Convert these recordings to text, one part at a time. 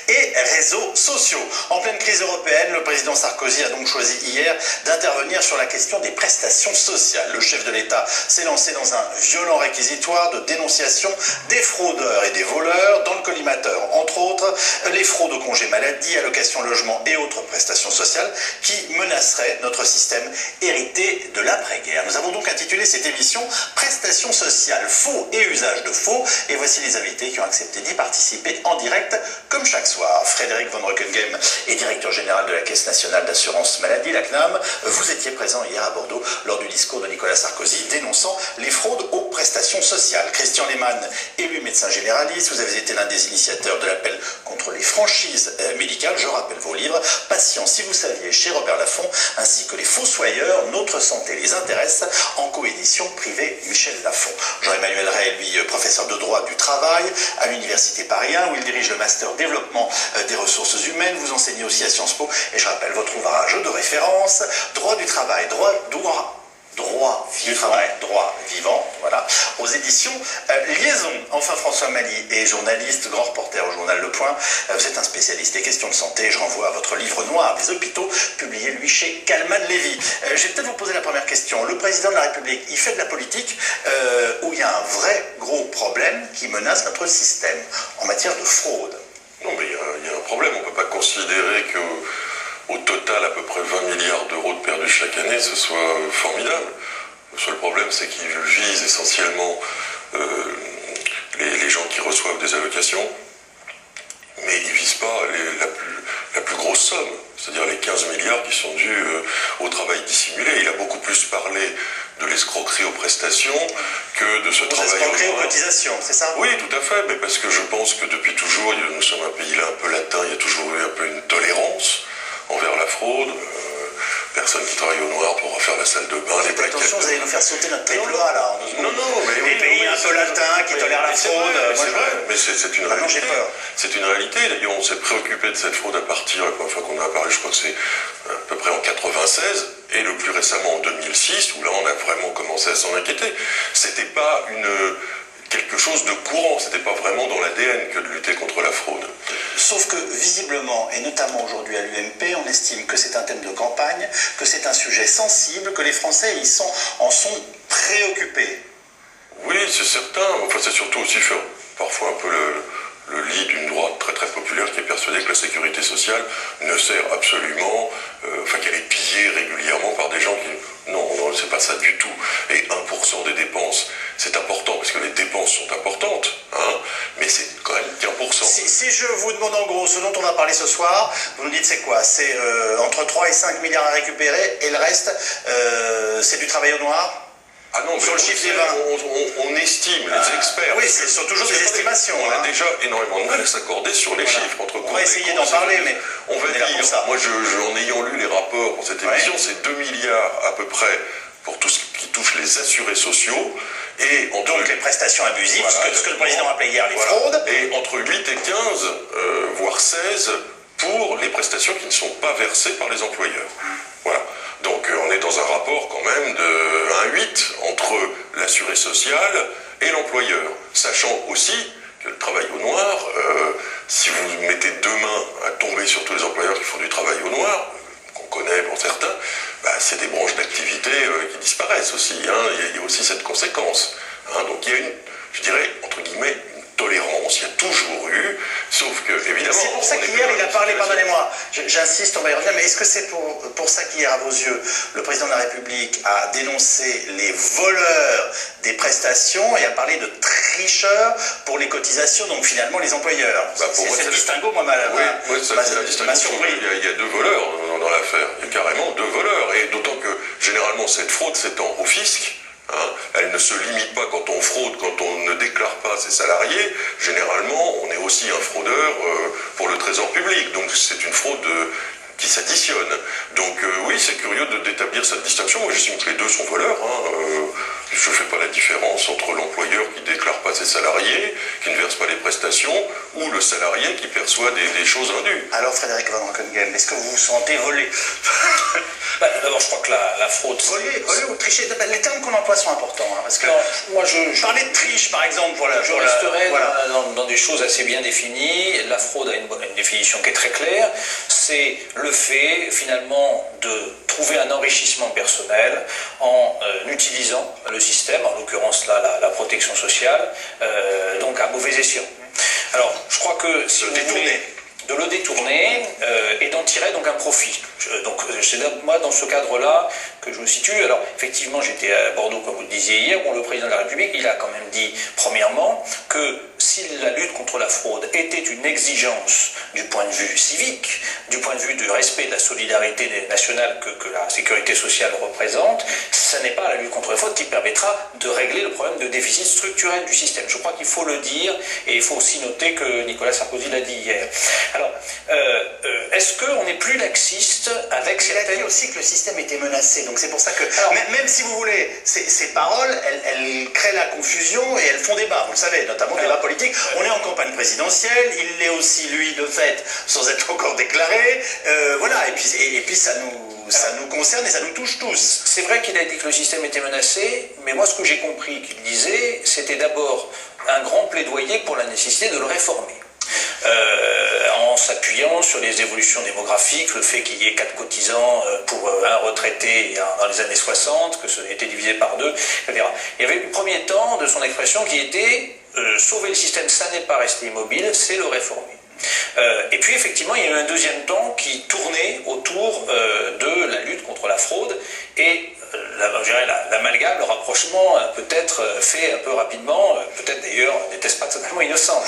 et réseaux sociaux. En pleine crise européenne, le président Sarkozy a donc choisi hier d'intervenir sur la question des prestations sociales. Le chef de l'État s'est lancé dans un violent réquisitoire de dénonciation des fraudeurs et des voleurs dans le collimateur. Entre autres, les fraudes au congé maladie, allocation logement et autres prestations sociales qui menaceraient notre système hérité de l'après-guerre. Nous avons donc intitulé cette émission « Prestations sociales, faux et usage de faux » et voici les invités qui ont accepté d'y participer en direct comme chaque soir. Frédéric Von Rockenghem est directeur général de la Caisse nationale d'assurance maladie, la CNAM. Vous étiez présent hier à Bordeaux lors du discours de Nicolas Sarkozy dénonçant les fraudes aux prestations sociales. Christian Lehmann, élu médecin généraliste, vous avez été l'un des initiateurs de l'appel contre les franchises médicales. Je rappelle vos livres « Patient, si vous saviez » chez Robert Laffont, ainsi que « Les Fossoyeurs, notre santé les intéresse » en coédition privée Michel Lafon. Jean-Emmanuel Ray, lui, professeur de droit du travail à l'Université Paris 1, où il dirige le master développement des ressources humaines. Vous enseignez aussi à Sciences Po, et je rappelle votre ouvrage de référence, Droit du travail, droit vivant, voilà, aux éditions Liaison. Enfin, François Mali est journaliste, grand reporter au journal Le Point. Vous êtes un spécialiste des questions de santé. Je renvoie à votre livre noir des hôpitaux, publié lui chez Kalman Levy. Je vais peut-être vous poser la première question. Le président de la République, il fait de la politique où il y a un vrai gros problème qui menace notre système en matière de fraude. Non, mais il y a un problème. On ne peut pas considérer que au total, à peu près 20 milliards d'euros de perdus chaque année, ce soit formidable. Le seul problème, c'est qu'il vise essentiellement les gens qui reçoivent des allocations, mais il ne vise pas la plus grosse somme, c'est-à-dire les 15 milliards qui sont dus au travail dissimulé. Il a beaucoup plus parlé de l'escroquerie aux prestations que de ce travail. L'escroquerie aux cotisations, c'est ça? Oui, tout à fait, mais parce que je pense que depuis toujours, nous sommes un pays là un peu latin, il y a toujours eu un peu une tolérance envers la fraude. Personne qui travaille au noir pour refaire la salle de bain, les plaquettes. Attention, vous allez nous faire sauter notre triple A là. Non, mais les pays un peu latins qui tolèrent la fraude. C'est vrai, mais c'est une réalité. J'ai peur. C'est une réalité. D'ailleurs, on s'est préoccupé de cette fraude à partir, la première fois qu'on en a parlé, je crois que c'est à peu près en 96, et le plus récemment en 2006, où là on a vraiment commencé à s'en inquiéter. C'était pas quelque chose de courant, c'était pas vraiment dans l'ADN que de lutter contre la fraude. Sauf que visiblement, et notamment aujourd'hui à l'UMP, on estime que c'est un thème de campagne, que c'est un sujet sensible, que les Français en sont préoccupés. Oui, c'est certain. Enfin, c'est surtout aussi faire parfois un peu le lit d'une droite très très populaire qui est persuadée que la sécurité sociale ne sert absolument, qu'elle est pillée régulièrement par des gens qui... Non, c'est pas ça du tout. Et 1% des dépenses, c'est important parce que les dépenses sont importantes, hein, mais c'est quand même qu'1%. Si je vous demande en gros ce dont on va parler ce soir, vous nous dites c'est quoi? C'est entre 3 et 5 milliards à récupérer et le reste, c'est du travail au noir? Ah non, sur le chiffre des 20. On estime, les experts. Oui, ce sont toujours des estimations. On a déjà énormément de mal à s'accorder sur les chiffres. On va essayer d'en parler, mais on va dire, moi en ayant lu les rapports pour cette émission, c'est 2 milliards à peu près pour tout ce qui touche les assurés sociaux. Et donc les prestations abusives, voilà, ce que le président appelait hier les fraudes. Et entre 8 et 15, voire 16, pour les prestations qui ne sont pas versées par les employeurs. Voilà. Donc on est dans un rapport quand même de 1,8 entre l'assuré social et l'employeur. Sachant aussi que le travail au noir, si vous mettez deux mains à tomber sur tous les employeurs qui font du travail au noir, qu'on connaît pour certains, c'est des branches d'activité qui disparaissent aussi. Hein. Il y a aussi cette conséquence. Hein. Donc il y a je dirais, entre guillemets, une tolérance, il y a toujours eu, sauf que, évidemment... C'est pour ça qu'hier, il a parlé, pardonnez-moi, j'insiste, on va y revenir, mais est-ce que c'est pour ça qu'hier, à vos yeux, le président de la République a dénoncé les voleurs des prestations et a parlé de tricheurs pour les cotisations, donc finalement les employeurs? C'est le distinguo, moi, m'a surpris. Il y a deux voleurs dans l'affaire, il y a carrément deux voleurs, et d'autant que, généralement, cette fraude s'étend au fisc. Hein, elle ne se limite pas quand on fraude, quand on ne déclare pas ses salariés. Généralement, on est aussi un fraudeur pour le trésor public. Donc c'est une fraude qui s'additionnent. Donc oui, c'est curieux d'établir cette distinction. Moi, j'estime que les deux sont voleurs. Je ne fais pas la différence entre l'employeur qui ne déclare pas ses salariés, qui ne verse pas les prestations, ou le salarié qui perçoit des choses indues. Alors Frédéric Van Rockenghem, est-ce que vous vous sentez volé? D'abord, je crois que la fraude... Voler ou tricher, les termes qu'on emploie sont importants. Parce que non, moi, je parler de triche, par exemple, voilà. Je resterai dans des choses assez bien définies. La fraude a une définition qui est très claire. C'est le fait, finalement, de trouver un enrichissement personnel en utilisant le système, en l'occurrence là, la protection sociale, donc à mauvais escient. Alors, je crois que si vous voulez de le détourner et d'en tirer donc un profit. Donc c'est moi dans ce cadre-là que je me situe. Alors effectivement j'étais à Bordeaux comme vous le disiez hier. Bon, le président de la République il a quand même dit premièrement que si la lutte contre la fraude était une exigence du point de vue civique, du point de vue du respect de la solidarité nationale que la sécurité sociale représente, ce n'est pas la lutte contre la fraude qui permettra de régler le problème de déficit structurel du système. Je crois qu'il faut le dire et il faut aussi noter que Nicolas Sarkozy l'a dit hier. Alors, est-ce qu'on n'est plus laxiste avec certaines... Il a dit aussi que le système était menacé, donc c'est pour ça que, même si vous voulez, ces paroles, elles créent la confusion et elles font débat, vous le savez, notamment débat politique. On est en campagne présidentielle, il l'est aussi, lui, de fait, sans être encore déclaré, voilà, et puis ça nous concerne et ça nous touche tous. C'est vrai qu'il a dit que le système était menacé, mais moi ce que j'ai compris qu'il disait, c'était d'abord un grand plaidoyer pour la nécessité de le réformer. En s'appuyant sur les évolutions démographiques, le fait qu'il y ait 4 cotisants pour un retraité dans les années 60, que ça a été divisé par 2, etc. Il y avait le premier temps de son expression qui était sauver le système, ça n'est pas rester immobile, c'est le réformer. Et puis effectivement il y a eu un deuxième temps qui tournait autour de la lutte contre la fraude et l'amalgame, le rapprochement peut-être fait un peu rapidement, peut-être d'ailleurs n'était-ce pas totalement innocent.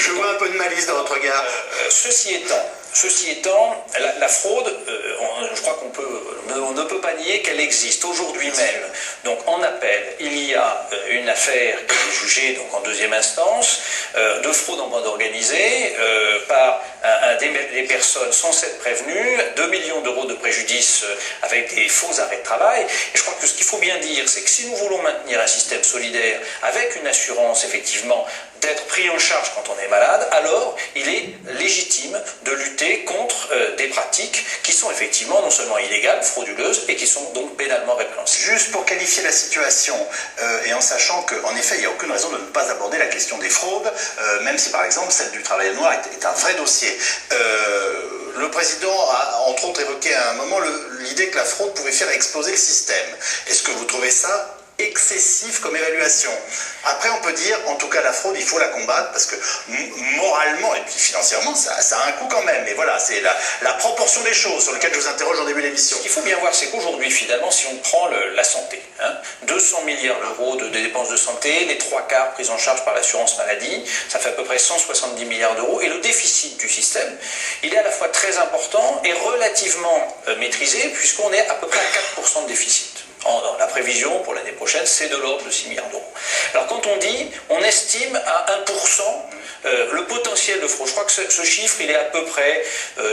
Je vois un peu de malice dans votre regard. Ceci étant, la fraude, je crois on ne peut pas nier qu'elle existe aujourd'hui même. Donc en appel, il y a une affaire qui est jugée donc, en deuxième instance de fraude en bande organisée par des personnes sans être prévenues, 2 millions d'euros de préjudice avec des faux arrêts de travail. Et je crois que ce qu'il faut bien dire, c'est que si nous voulons maintenir un système solidaire avec une assurance effectivement d'être pris en charge quand on est malade, alors il est légitime de lutter contre des pratiques qui sont effectivement non seulement illégales, frauduleuses, et qui sont donc pénalement répréhensibles. Juste pour qualifier la situation, et en sachant qu'en effet, il n'y a aucune raison de ne pas aborder la question des fraudes, même si par exemple celle du travail noir est un vrai dossier. Le président a entre autres évoqué à un moment l'idée que la fraude pouvait faire exploser le système. Est-ce que vous trouvez ça excessif comme évaluation? Après on peut dire, en tout cas la fraude il faut la combattre parce que moralement et puis financièrement ça a un coût quand même, mais voilà c'est la proportion des choses sur lesquelles je vous interroge en début d'émission. Ce qu'il faut bien voir c'est qu'aujourd'hui finalement si on prend la santé, 200 milliards d'euros de dépenses de santé, les 3/4 pris en charge par l'assurance maladie, ça fait à peu près 170 milliards d'euros et le déficit du système il est à la fois très important et relativement maîtrisé puisqu'on est à peu près à 4% de déficit. La prévision pour l'année prochaine, c'est de l'ordre de 6 milliards d'euros. Alors quand on estime à 1% le potentiel de fraude. Je crois que ce chiffre, il est à peu près,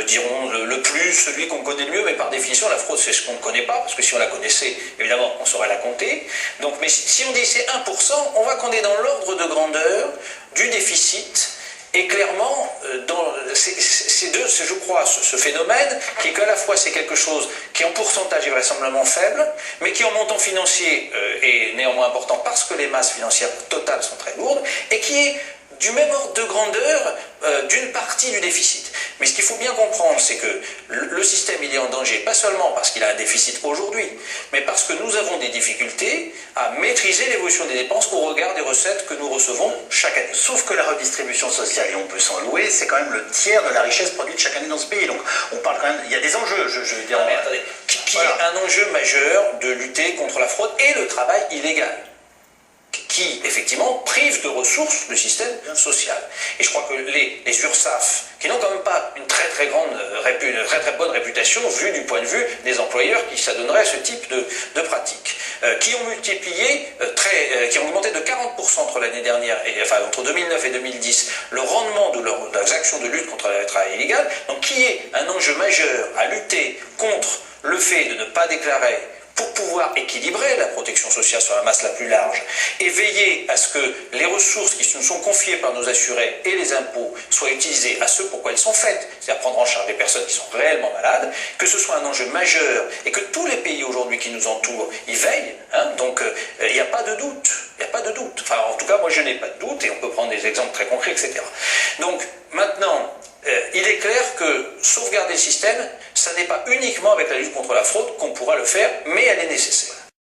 dirons, le plus, celui qu'on connaît le mieux, mais par définition, la fraude, c'est ce qu'on ne connaît pas, parce que si on la connaissait, évidemment, on saurait la compter. Donc, mais si on dit c'est 1%, on voit qu'on est dans l'ordre de grandeur du déficit. Et clairement, je crois, ce phénomène, qui est qu'à la fois c'est quelque chose qui en pourcentage est vraisemblablement faible, mais qui en montant financier est néanmoins important parce que les masses financières totales sont très lourdes, et qui est du même ordre de grandeur d'une partie du déficit. Mais ce qu'il faut bien comprendre, c'est que le système il est en danger, pas seulement parce qu'il a un déficit aujourd'hui, mais parce que nous avons des difficultés à maîtriser l'évolution des dépenses au regard des recettes que nous recevons chaque année. Sauf que la redistribution sociale, et on peut s'en louer, c'est quand même le tiers de la richesse produite chaque année dans ce pays. Donc on parle quand même, il y a des enjeux, je veux dire. Non, mais attendez, qui est un enjeu majeur de lutter contre la fraude et le travail illégal. qui, effectivement, privent de ressources le système social. Et je crois que les URSSAF, qui n'ont quand même pas une très très bonne réputation vu du point de vue des employeurs qui s'adonneraient à ce type de pratiques, qui ont augmenté de 40% entre l'année dernière, entre 2009 et 2010, le rendement de leurs actions de lutte contre le travail illégal, donc qui est un enjeu majeur à lutter contre le fait de ne pas déclarer pour pouvoir équilibrer la protection sociale sur la masse la plus large et veiller à ce que les ressources qui nous sont confiées par nos assurés et les impôts soient utilisées à ce pourquoi elles sont faites, c'est-à-dire prendre en charge des personnes qui sont réellement malades, que ce soit un enjeu majeur et que tous les pays aujourd'hui qui nous entourent y veillent, donc il n'y a pas de doute. Il n'y a pas de doute. Enfin, en tout cas, moi, je n'ai pas de doute, et on peut prendre des exemples très concrets, etc. Donc, maintenant, il est clair que sauvegarder le système, ça n'est pas uniquement avec la lutte contre la fraude qu'on pourra le faire, mais elle est nécessaire.